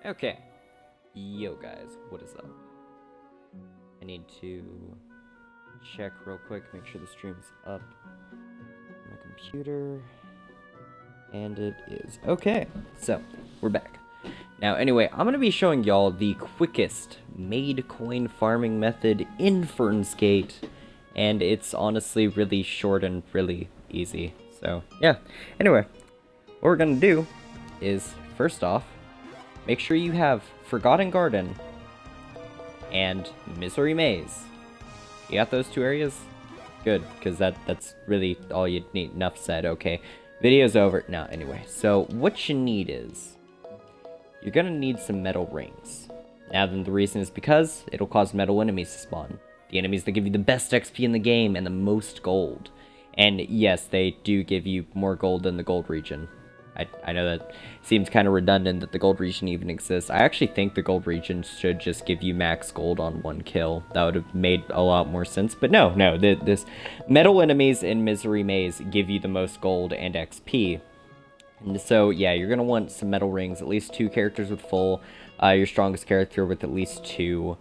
Okay. Yo, guys, what is up? I need to check real quick, make sure the stream's up on my computer. And it is. Okay, so, we're back. Now, anyway, I'm going to be showing y'all the quickest Maid coin farming method in Fernz, and it's honestly really short and really easy. So, yeah. Anyway, what we're going to do is, first off, make sure you have Forgotten Garden and Misery Maze. You got those two areas? Good, because that's really all you need. Enough said, okay. Video's over. No, anyway. So, what you need is, you're gonna need some metal rings. Now, then the reason is because it'll cause metal enemies to spawn. The enemies that give you the best XP in the game and the most gold. And yes, they do give you more gold than the gold region. I know that seems kind of redundant that the gold region even exists. I actually think the gold region should just give you max gold on one kill. That would have made a lot more sense. But no, this metal enemies in Misery Maze give you the most gold and XP. And so, yeah, you're going to want some metal rings, at least 2 characters with full, your strongest character with at least 2.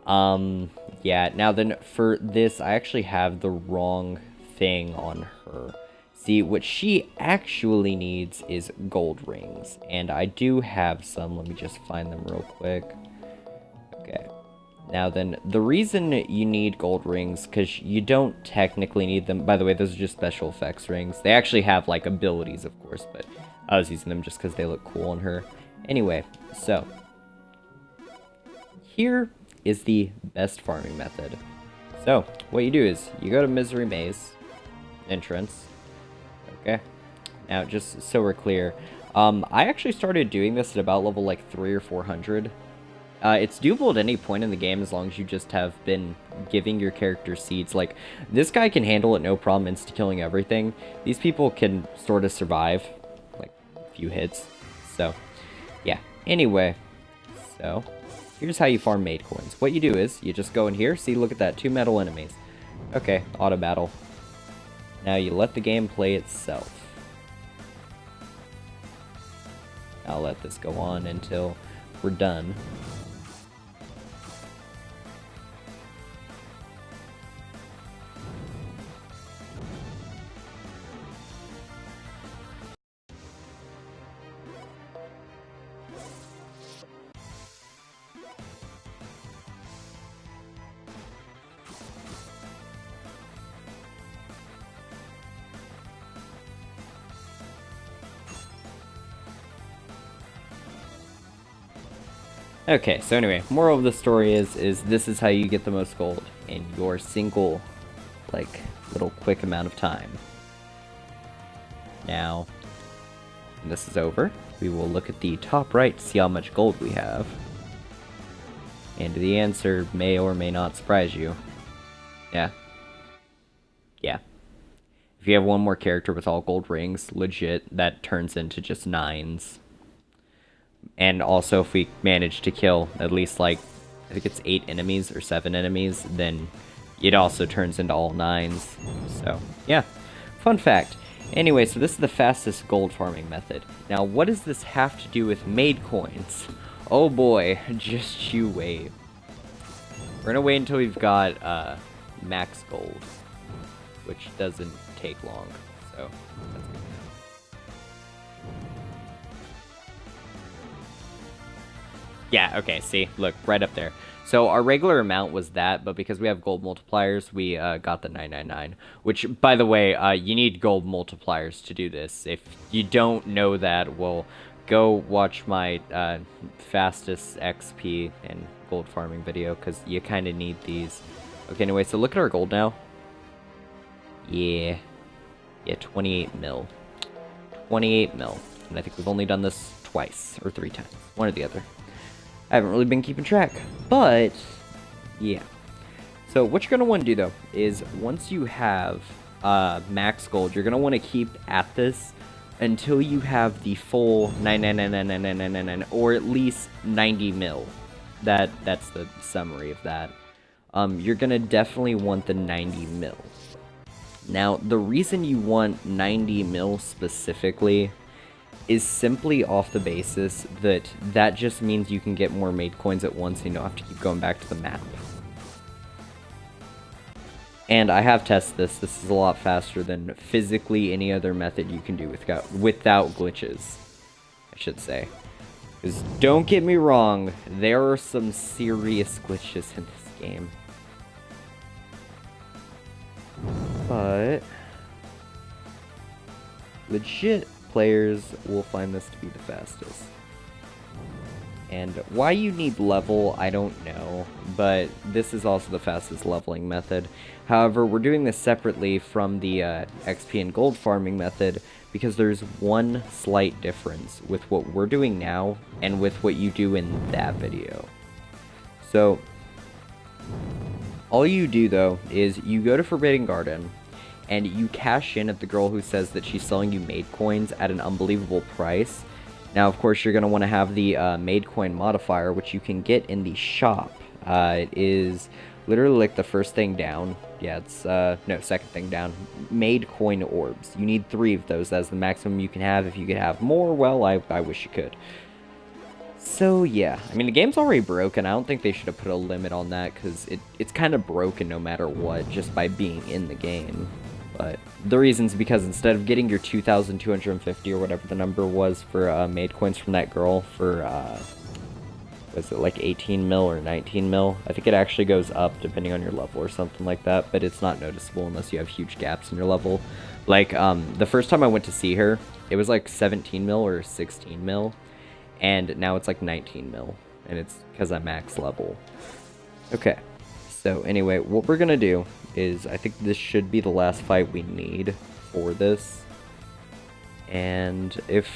Yeah, now then, for this, I actually have the wrong thing on her. See, what she actually needs is gold rings, and I do have some. Let me just find them real quick. Okay. Now then, the reason you need gold rings, because you don't technically need them. By the way, those are just special effects rings. They actually have, like, abilities, of course, but I was using them just because they look cool on her. Anyway, so, here is the best farming method. So, what you do is, you go to Misery Maze, entrance. Okay, now just so we're clear, I actually started doing this at about level like 300 or 400. It's doable at any point in the game as long as you just have been giving your character seeds. Like, this guy can handle it no problem, insta-killing everything. These people can sort of survive, like, a few hits. So, yeah. Anyway, so, here's how you farm Maid coins. What you do is, you just go in here, see, look at that, 2 metal enemies. Okay, auto battle. Now you let the game play itself. I'll let this go on until we're done. Okay, so anyway, moral of the story is this is how you get the most gold in your single, like, little quick amount of time. Now, when this is over, we will look at the top right to see how much gold we have. And the answer may or may not surprise you. Yeah. Yeah. If you have one more character with all gold rings, legit, that turns into just 9s. And also, if we manage to kill at least, like, I think it's 8 enemies or 7 enemies, then it also turns into all 9s. So, yeah. Fun fact. Anyway, so this is the fastest gold farming method. Now, what does this have to do with Maid coins? Oh boy, just you wait. We're gonna wait until we've got, max gold, which doesn't take long, so that's good. Yeah, okay, see, look, right up there. So our regular amount was that, but because we have gold multipliers, we got the 999. Which, by the way, you need gold multipliers to do this. If you don't know that, well, go watch my fastest XP and gold farming video, because you kind of need these. Okay, anyway, so look at our gold now. Yeah. Yeah, 28 mil. 28 mil. And I think we've only done this twice, or 3 times. One or the other. I haven't really been keeping track, but yeah. So what you're going to want to do, though, is once you have max gold, you're going to want to keep at this until you have the full 9999999, or at least 90 mil. That's the summary of that. You're going to definitely want the 90 mil. Now, the reason you want 90 mil specifically is simply off the basis that that just means you can get more Maid coins at once and you don't have to keep going back to the map. And I have tested this. This is a lot faster than physically any other method you can do without glitches, I should say. Because don't get me wrong, there are some serious glitches in this game. But legit players will find this to be the fastest. And why you need level, I don't know, but this is also the fastest leveling method. However, we're doing this separately from the XP and gold farming method because there's one slight difference with what we're doing now and with what you do in that video. So, all you do though is you go to Forbidden Garden and you cash in at the girl who says that she's selling you Maid coins at an unbelievable price. Now, of course, you're going to want to have the Maid coin modifier, which you can get in the shop. It is literally like the first thing down. Yeah, it's, no, second thing down. Maid coin orbs. You need 3 of those. That's the maximum you can have. If you could have more, well, I wish you could. So, yeah. I mean, the game's already broken. I don't think they should have put a limit on that, because it's kind of broken no matter what, just by being in the game. But the reason's because instead of getting your 2,250 or whatever the number was for Maid coins from that girl for, was it like 18 mil or 19 mil? I think it actually goes up depending on your level or something like that, but it's not noticeable unless you have huge gaps in your level. Like, the first time I went to see her, it was like 17 mil or 16 mil, and now it's like 19 mil, and it's because I'm max level. Okay. So anyway, what we're going to do is, I think this should be the last fight we need for this. And if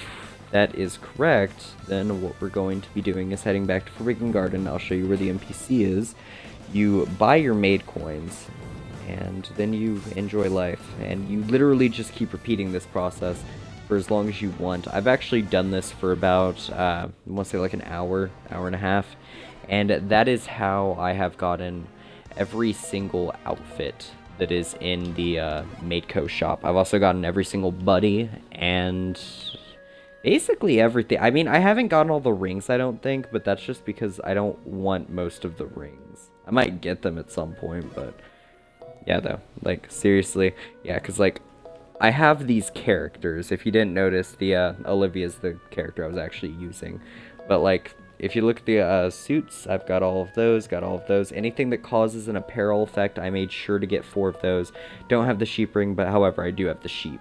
that is correct, then what we're going to be doing is heading back to Forbidden Garden. I'll show you where the NPC is. You buy your Maid coins, and then you enjoy life. And you literally just keep repeating this process for as long as you want. I've actually done this for about, I want to say like an hour and a half. And that is how I have gotten every single outfit that is in the Maidco shop. I've also gotten every single buddy and basically everything. I mean, I haven't gotten all the rings, I don't think, but that's just because I don't want most of the rings. I might get them at some point, but yeah, though, like, seriously, yeah, because, like, I have these characters. If you didn't notice, the Olivia's the character I was actually using, but, like, if you look at the suits, I've got all of those, Anything that causes an apparel effect, I made sure to get 4 of those. Don't have the sheep ring, but however, I do have the sheep.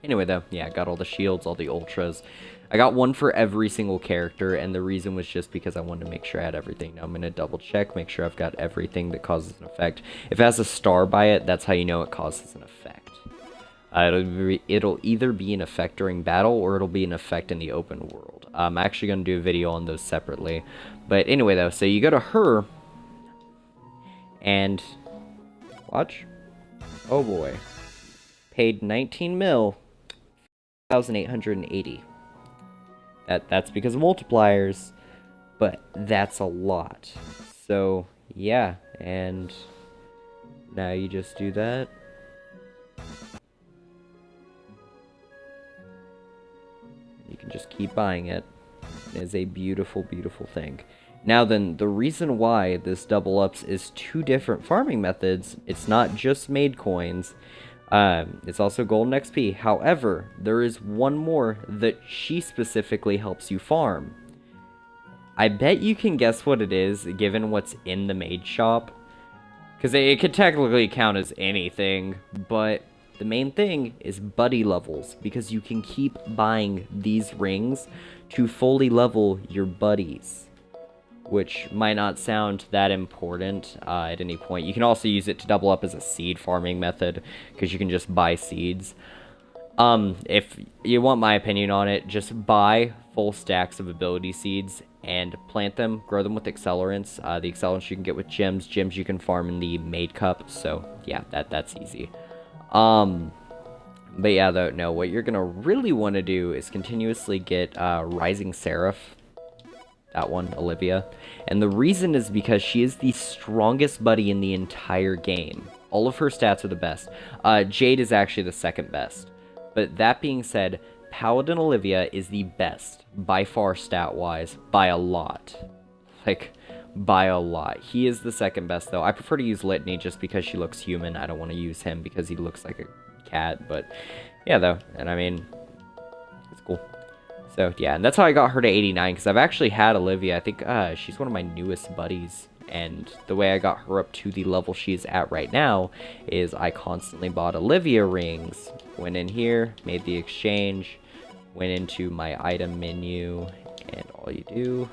Anyway, though, yeah, I got all the shields, all the ultras. I got one for every single character, and the reason was just because I wanted to make sure I had everything. Now I'm going to double check, make sure I've got everything that causes an effect. If it has a star by it, that's how you know it causes an effect. It'll either be an effect during battle, or it'll be an effect in the open world. I'm actually going to do a video on those separately. But anyway, though, so you go to her, and watch. Oh boy. Paid 19 mil, 1,880. That's because of multipliers, but that's a lot. So, yeah, and now you just do that. You can just keep buying it. It is a beautiful, beautiful thing. Now then, the reason why this double ups is 2 different farming methods, it's not just Maid coins, it's also golden XP. However, there is one more that she specifically helps you farm. I bet you can guess what it is, given what's in the Maid shop. Because it could technically count as anything, but the main thing is buddy levels, because you can keep buying these rings to fully level your buddies. Which might not sound that important at any point. You can also use it to double up as a seed farming method, because you can just buy seeds. If you want my opinion on it, just buy full stacks of ability seeds and plant them, grow them with accelerants. The accelerants you can get with gems you can farm in the Maid cup, so yeah, that's easy. But yeah, though, no, what you're gonna really want to do is continuously get Rising Seraph. That one, Olivia. And the reason is because she is the strongest buddy in the entire game. All of her stats are the best. Jade is actually the second best. But that being said, Paladin Olivia is the best, by far stat-wise, by a lot. Like, by a lot. He is the second best, though. I prefer to use Litany just because she looks human. I don't want to use him because he looks like a cat, but yeah, though. And I mean, it's cool. So, yeah, and that's how I got her to 89, because I've actually had Olivia. I think she's one of my newest buddies, and the way I got her up to the level she's at right now is I constantly bought Olivia rings, went in here, made the exchange, went into my item menu, and all you do...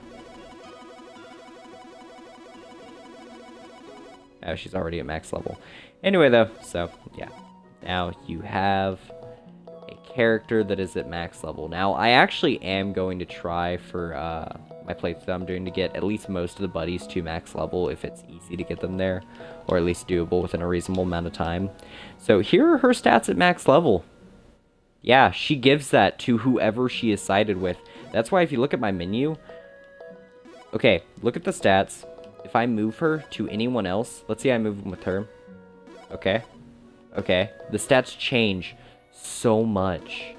Oh, she's already at max level. Anyway, though, so, yeah. Now you have a character that is at max level. Now, I actually am going to try for my playthrough I'm doing to get at least most of the buddies to max level if it's easy to get them there, or at least doable within a reasonable amount of time. So here are her stats at max level. Yeah, she gives that to whoever she is sided with. That's why if you look at my menu... Okay, look at the stats. If I move her to anyone else, let's say I move them with her. Okay. Okay. The stats change so much.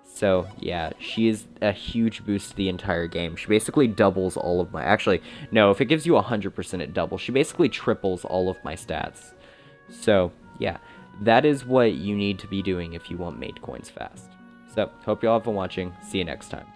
So, yeah, she is a huge boost to the entire game. She basically doubles all of my... Actually, no, if it gives you 100%, it doubles. She basically triples all of my stats. So, yeah, that is what you need to be doing if you want Maid coins fast. So, hope you all have fun watching. See you next time.